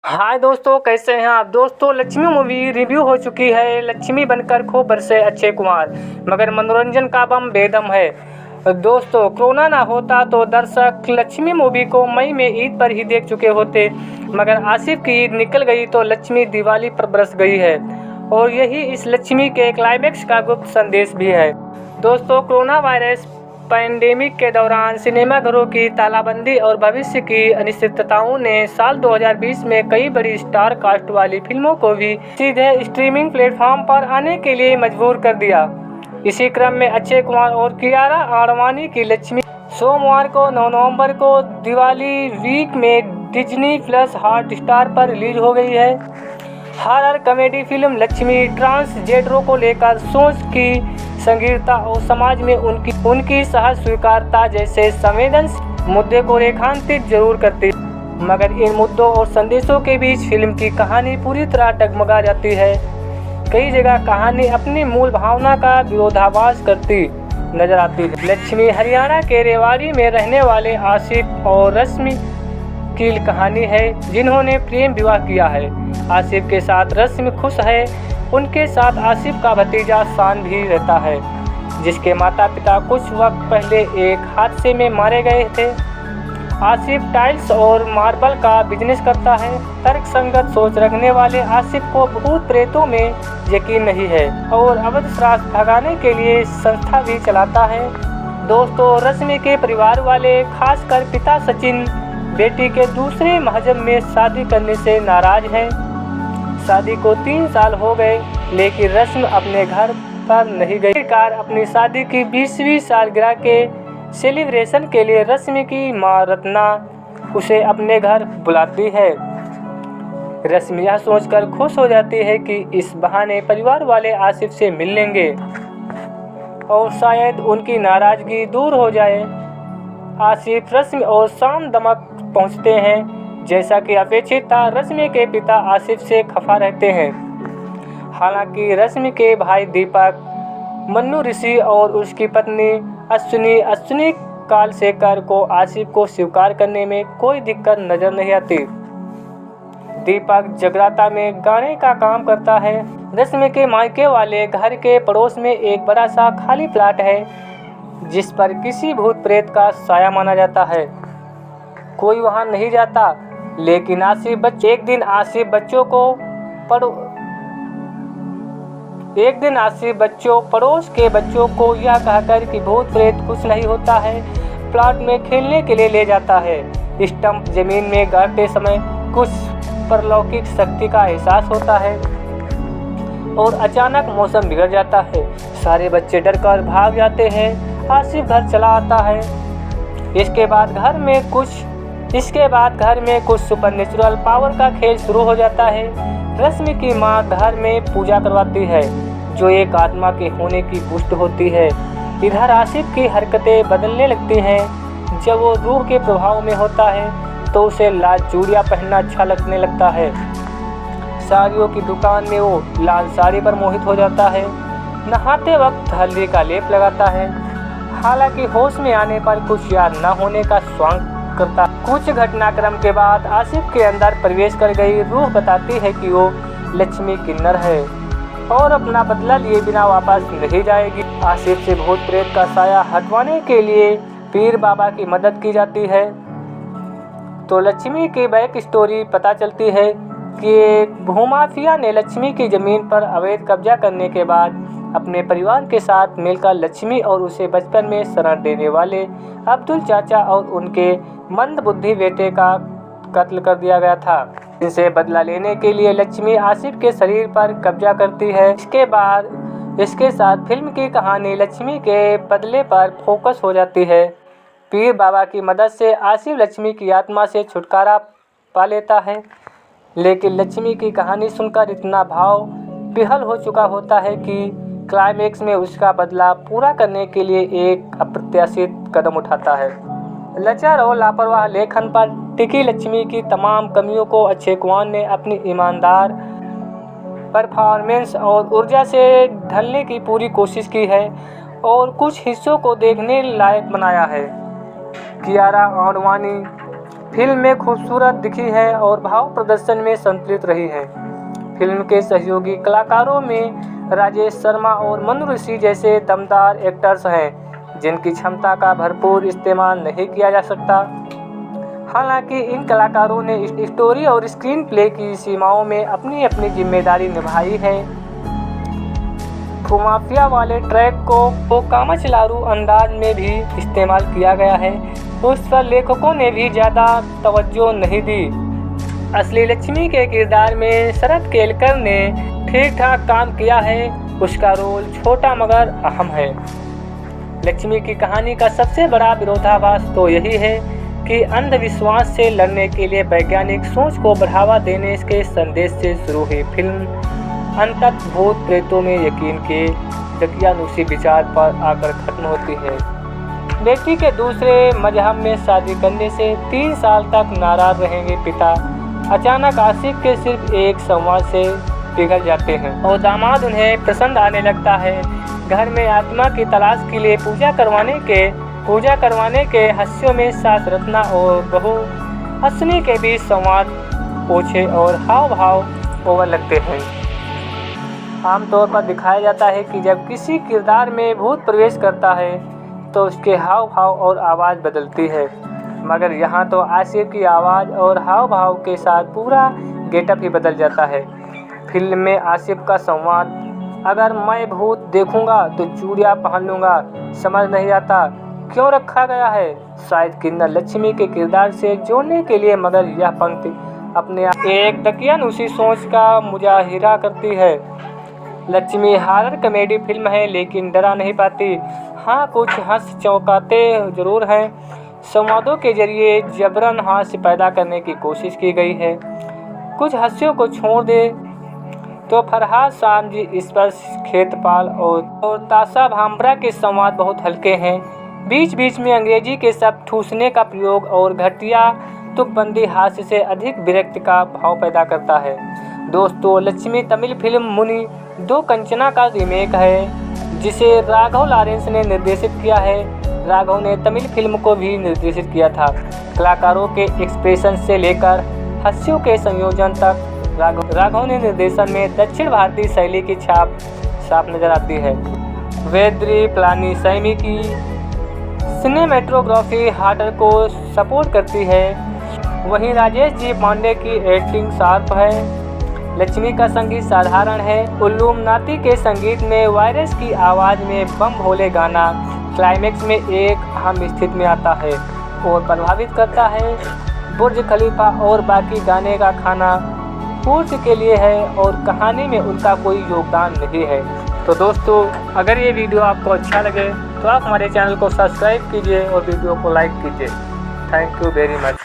हाय दोस्तों, कैसे हैं आप। दोस्तों, लक्ष्मी मूवी रिव्यू हो चुकी है। लक्ष्मी बनकर खूब बरसे अक्षय कुमार, मगर मनोरंजन का बम बेदम है। दोस्तों, कोरोना ना होता तो दर्शक लक्ष्मी मूवी को मई में ईद पर ही देख चुके होते, मगर आसिफ की ईद निकल गई तो लक्ष्मी दिवाली पर बरस गई है, और यही इस लक्ष्मी के क्लाइमैक्स का गुप्त संदेश भी है। दोस्तों, कोरोना वायरस पैंडेमिक के दौरान सिनेमाघरों की तालाबंदी और भविष्य की अनिश्चितताओं ने साल 2020 में कई बड़ी स्टार कास्ट वाली फिल्मों को भी सीधे स्ट्रीमिंग प्लेटफॉर्म पर आने के लिए मजबूर कर दिया। इसी क्रम में अक्षय कुमार और कियारा आडवाणी की लक्ष्मी सोमवार को 9 नवंबर को दिवाली वीक में डिज्नी प्लस हॉटस्टार पर रिलीज हो गई है। हॉरर कॉमेडी फिल्म लक्ष्मी ट्रांसजेंडरों को लेकर सोच की संगीतता और समाज में उनकी सहज स्वीकारता जैसे संवेदनशील मुद्दे को रेखांकित जरूर करती, मगर इन मुद्दों और संदेशों के बीच फिल्म की कहानी पूरी तरह डगमगा जाती है। कई जगह कहानी अपनी मूल भावना का विरोधाभास करती नजर आती है। लक्ष्मी हरियाणा के रेवाड़ी में रहने वाले आसिफ और रश्मि की कहानी है, जिन्होंने प्रेम विवाह किया है। आसिफ के साथ रश्मि खुश है। उनके साथ आसिफ का भतीजा शान भी रहता है, जिसके माता पिता कुछ वक्त पहले एक हादसे में मारे गए थे। आसिफ टाइल्स और मार्बल का बिजनेस करता है। तर्कसंगत सोच रखने वाले आसिफ को भूत प्रेतों में यकीन नहीं है और अवध श्राद्ध भगाने के लिए संस्था भी चलाता है। दोस्तों, रश्मि के परिवार वाले, खासकर पिता सचिन, बेटी के दूसरे महजब में शादी करने से नाराज हैं। शादी को 3 साल हो गए, लेकिन रश्मि अपने घर पर नहीं गई। आखिरकार अपनी शादी की 20वीं सालगिरह के सेलिब्रेशन के लिए रश्मि की मां रत्ना उसे अपने घर बुलाती है। रश्मि यह सोचकर खुश हो जाती है कि इस बहाने परिवार वाले आसिफ से मिल लेंगे और शायद उनकी नाराजगी दूर हो जाए। आसिफ, रश्मि और शाम दमक पहुंचते हैं। जैसा कि अपेक्षित था, रश्मि के पिता आसिफ से खफा रहते हैं। हालांकि रश्मि के भाई दीपक, मन्नू ऋषि और उसकी पत्नी अश्विनी कालसेकर को आसिफ को स्वीकार करने में कोई दिक्कत नजर नहीं आती। दीपक जगराता में गाने का काम करता है। रश्मि के मायके वाले घर के पड़ोस में एक बड़ा सा खाली प्लाट है, जिस पर किसी भूत प्रेत का साया माना जाता है। कोई वहां नहीं जाता, लेकिन एक दिन आसिफ पड़ोस के बच्चों को यह कहकर कि भूत प्रेत कुछ नहीं होता है, प्लाट में खेलने के लिए ले जाता है। स्टंप जमीन में गाड़ते समय कुछ परलौकिक शक्ति का एहसास होता है और अचानक मौसम बिगड़ जाता है। सारे बच्चे डरकर भाग जाते हैं। आसिफ घर चला आता है। इसके बाद घर में कुछ सुपरनेचुरल पावर का खेल शुरू हो जाता है। रश्मि की मां घर में पूजा करवाती है, जो एक आत्मा के होने की पुष्टि होती है। इधर आसिफ की हरकतें बदलने लगती हैं। जब वो रूह के प्रभाव में होता है तो उसे लाल चूड़ियाँ पहनना अच्छा लगने लगता है। साड़ियों की दुकान में वो लाल साड़ी पर मोहित हो जाता है। नहाते वक्त हल्दी का लेप लगाता है। हालांकि होश में आने पर कुछ याद न होने का स्वांग करता। कुछ घटनाक्रम के बाद आसिफ के अंदर प्रवेश कर गई रूह बताती है कि वो लक्ष्मी किन्नर है और अपना बदला लिए बिना वापस नहीं जाएगी। आसिफ से भूत प्रेत का साया हटवाने के लिए पीर बाबा की मदद की जाती है। तो लक्ष्मी की बैक स्टोरी पता चलती है कि एक भूमाफिया ने लक्ष्मी की जमीन पर अवैध कब्जा करने के बाद अपने परिवार के साथ मिलकर लक्ष्मी और उसे बचपन में शरण देने वाले अब्दुल चाचा और उनके मंदबुद्धि बेटे का कत्ल कर दिया गया था। इनसे बदला लेने के लिए लक्ष्मी आसिफ के शरीर पर कब्जा करती है। इसके साथ फिल्म की कहानी लक्ष्मी के बदले पर फोकस हो जाती है। पीर बाबा की मदद से आसिफ लक्ष्मी की आत्मा से छुटकारा पा लेता है, लेकिन लक्ष्मी की कहानी सुनकर इतना भाव विह्वल हो चुका होता है कि क्लाइमैक्स में उसका बदला पूरा करने के लिए एक अप्रत्याशित कदम उठाता है। लाचार और लापरवाह लेखन पर टिकी लक्ष्मी की तमाम कमियों को अक्षय कुमार ने अपनी ईमानदार परफॉर्मेंस और ऊर्जा से ढलने की पूरी कोशिश की है और कुछ हिस्सों को देखने लायक बनाया है। कियारा आडवाणी फिल्म में खूबसूरत दिखी है और भाव प्रदर्शन में संतुलित रही है। फिल्म के सहयोगी कलाकारों में राजेश शर्मा और मनु ऋषि जैसे दमदार एक्टर्स हैं, जिनकी क्षमता का भरपूर इस्तेमाल नहीं किया जा सकता। हालांकि इन कलाकारों ने स्टोरी और स्क्रीन प्ले की सीमाओं में अपनी अपनी जिम्मेदारी निभाई है। भूमाफिया वाले ट्रैक को कामचलारू अंदाज में भी इस्तेमाल किया गया है, उस पर लेखकों ने भी ज़्यादा तवज्जो नहीं दी। असली लक्ष्मी के किरदार में शरद केलकर ने ठीक ठाक काम किया है, उसका रोल छोटा मगर अहम है। लक्ष्मी की कहानी का सबसे बड़ा विरोधाभास तो यही है कि अंधविश्वास से लड़ने के लिए वैज्ञानिक सोच को बढ़ावा देने के संदेश से शुरू हुई फिल्म अंततः भूत प्रेतों में यकीन के दकियानूसी विचार पर आकर खत्म होती है। बेटी के दूसरे मजहब में शादी करने से 3 साल तक नाराज रहेंगे पिता अचानक आशिक के सिर्फ एक संवाद से पिघल जाते हैं और दामाद उन्हें पसंद आने लगता है। घर में आत्मा की तलाश के लिए पूजा करवाने के हास्यों में सास रत्ना और बहू अश्विनी के बीच संवाद पोछे और हाव भाव ओवर लगते हैं। आमतौर पर दिखाया जाता है कि जब किसी किरदार में भूत प्रवेश करता है तो उसके हाव भाव और आवाज़ बदलती है, मगर यहाँ तो आशिक की आवाज़ और हाव भाव के साथ पूरा गेटअप ही बदल जाता है। फिल्म में आशिक का संवाद, अगर मैं भूत देखूंगा तो चूड़ियाँ पहन लूँगा, समझ नहीं आता क्यों रखा गया है, शायद किन्नर लक्ष्मी के किरदार से जोड़ने के लिए, मगर यह पंक्ति अपने आप एक दकियानूसी सोच का मुजाहिरा करती है। लक्ष्मी हॉरर कॉमेडी फिल्म है लेकिन डरा नहीं पाती। हाँ, कुछ हंस चौंकाते जरूर हैं। संवादों के जरिए जबरन हास्य पैदा करने की कोशिश की गई है। कुछ हास्यों को छोड़ दे तो फरहाद सामजी, स्पर्श खेतपाल और ताशा भामरा के संवाद बहुत हल्के हैं। बीच बीच में अंग्रेजी के शब्द ठूसने का प्रयोग और घटिया तुकबंदी हास्य से अधिक विरक्ति का भाव पैदा करता है। दोस्तों, लक्ष्मी तमिल फिल्म मुनि 2 कंचना का रीमेक है जिसे राघव लॉरेंस ने निर्देशित किया है। राघव ने तमिल फिल्म को भी निर्देशित किया था। कलाकारों के एक्सप्रेशन से लेकर हास्यों के संयोजन तक राघव ने निर्देशन में दक्षिण भारतीय शैली की छाप साफ नजर आती है। वेद्री प्लानी सैमी की सिनेमेटोग्राफी हार्डर को सपोर्ट करती है, वहीं राजेश जी पांडे की एक्टिंग शार्प है। लक्ष्मी का संगीत साधारण है। उल्लूमनाती के संगीत में वायरस की आवाज़ में बम भोले गाना क्लाइमेक्स में एक अहम स्थिति में आता है और प्रभावित करता है। बुर्ज खलीफा और बाकी गाने का खाना पूर्ति के लिए है और कहानी में उनका कोई योगदान नहीं है। तो दोस्तों, अगर ये वीडियो आपको अच्छा लगे तो आप हमारे चैनल को सब्सक्राइब कीजिए और वीडियो को लाइक कीजिए। Thank you very much.